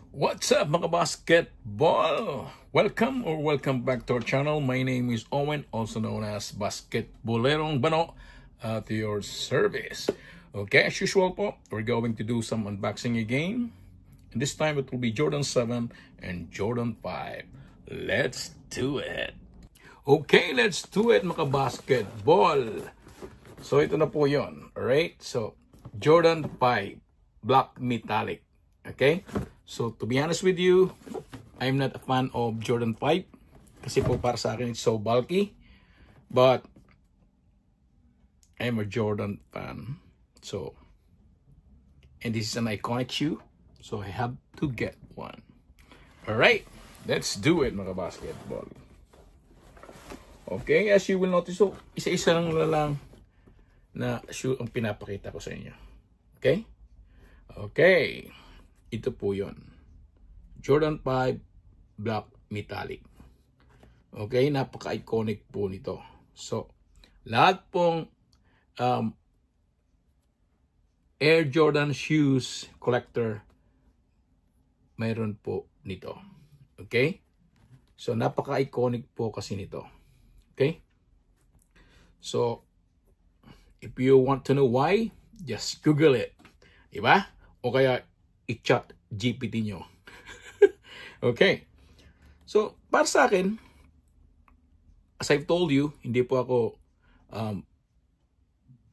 What's up mga basketball? Welcome back to our channel. My name is Owen, also known as Basketbolerong Bano at your service. Okay, as usual po, we're going to do some unboxing again. And this time it will be Jordan 7 and Jordan 5. Let's do it. Okay, let's do it mga basketball. So ito na po yun. Alright, so Jordan 5 Black Metallic. Okay, so to be honest with you, I'm not a fan of Jordan 5 kasi po para sa akin it's so bulky, but I'm a Jordan fan. So, and this is an iconic shoe, so I have to get one. Alright, let's do it mga basketball. Okay, as you will notice, so isa-isa lang na shoe ang pinapakita ko sa inyo. Okay? Okay. Ito po yun. Jordan 5 Black Metallic. Okay, napaka-iconic po nito. So, lahat pong Air Jordan shoes collector, mayroon po nito. Okay? So, napaka-iconic po kasi nito. Okay? So, if you want to know why, just Google it. Diba? O kaya, i-chat GPT nyo. Okay. So, para sa akin, as I've told you, hindi po ako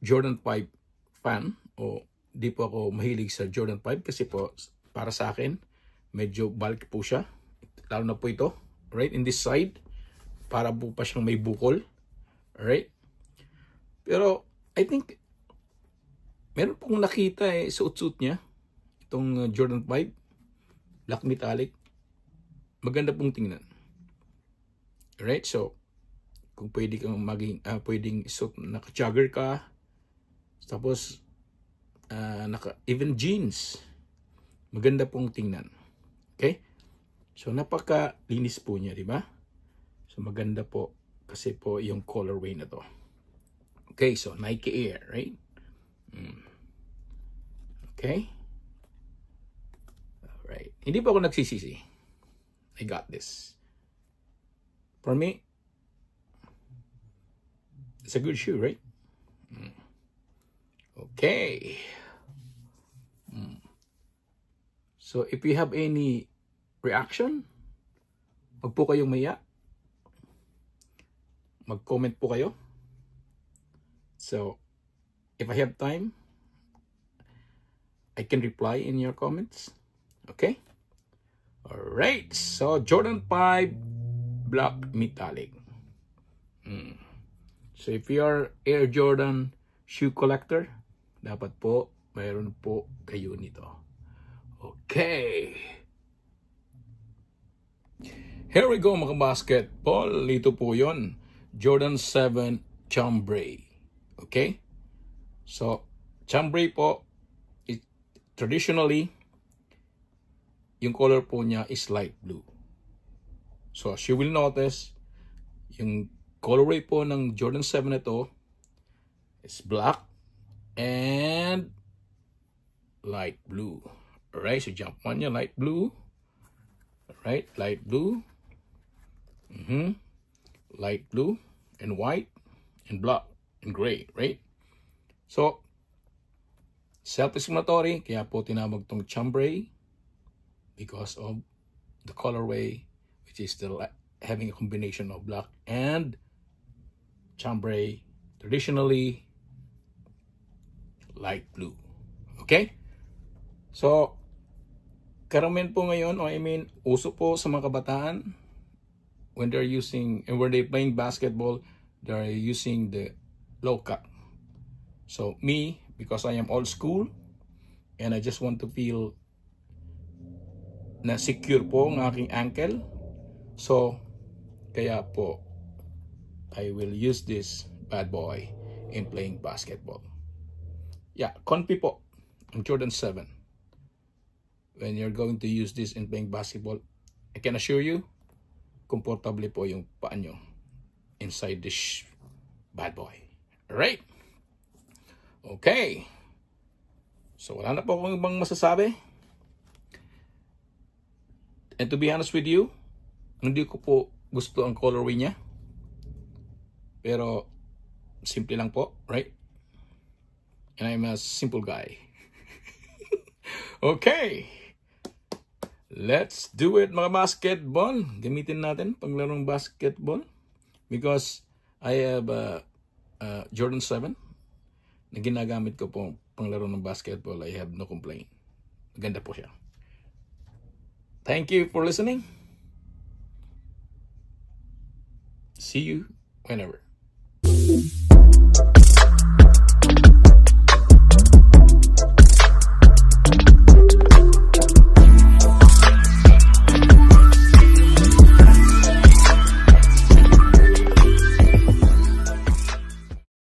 Jordan 5 fan o hindi po ako mahilig sa Jordan 5 kasi po para sa akin, medyo bulky po siya. Lalo na po ito. Right? In this side, para po pa siyang may bukol. Right? Pero, I think, meron pong nakita suot-suot niya. Itong Jordan 5 Black Metallic, maganda pong tingnan. Alright, so kung pwede kang pwedeng suot, naka-jogger ka, tapos even jeans, maganda pong tingnan. Okay, so napaka-linis po niya, di ba? So maganda po kasi po yung colorway na to. Okay, so Nike Air, right? Okay. Right. Hindi pa ako nagsisisi. I got this. For me, it's a good shoe, right? Okay. So, if you have any reaction, wag po kayong maya. Mag-comment po kayo. So, if I have time, I can reply in your comments. Okay? Alright. So, Jordan 5 Black Metallic. So, if you are Air Jordan shoe collector, dapat po, mayroon po kayo nito. Okay. Here we go mga basketball. Ito po yon, Jordan 7 Chambray. Okay? So, Chambray po, traditionally, yung color po niya is light blue. So, as you will notice, yung colorway po ng Jordan 7 na ito is black and light blue. Alright, so jump on niya, light blue. Alright, light blue. Light blue and white and black and gray, right? So, self-explanatory, kaya po tinawag tong chambray because of the colorway, which is still having a combination of black and chambray, traditionally light blue. Okay? So, karamihan po ngayon, uso po sa mga kabataan, when they're playing basketball, they're using the low cut. So, me, because I am old school, and I just want to feel na secure po ang aking ankle. So, kaya po, I will use this bad boy in playing basketball. Yeah, comfy po ang Jordan 7. When you're going to use this in playing basketball, I can assure you, komportable po yung paa nyo inside this bad boy. Alright? Okay. So, wala na po akong ibang masasabi. And to be honest with you, hindi ko po gusto ang colorway niya. Pero, simple lang po, right? And I'm a simple guy. Okay. Let's do it, mga basketball. Gamitin natin panglarong basketball. Because I have Jordan 7 na ginagamit ko po panglaro ng basketball. I have no complaint. Maganda po siya. Thank you for listening. See you whenever.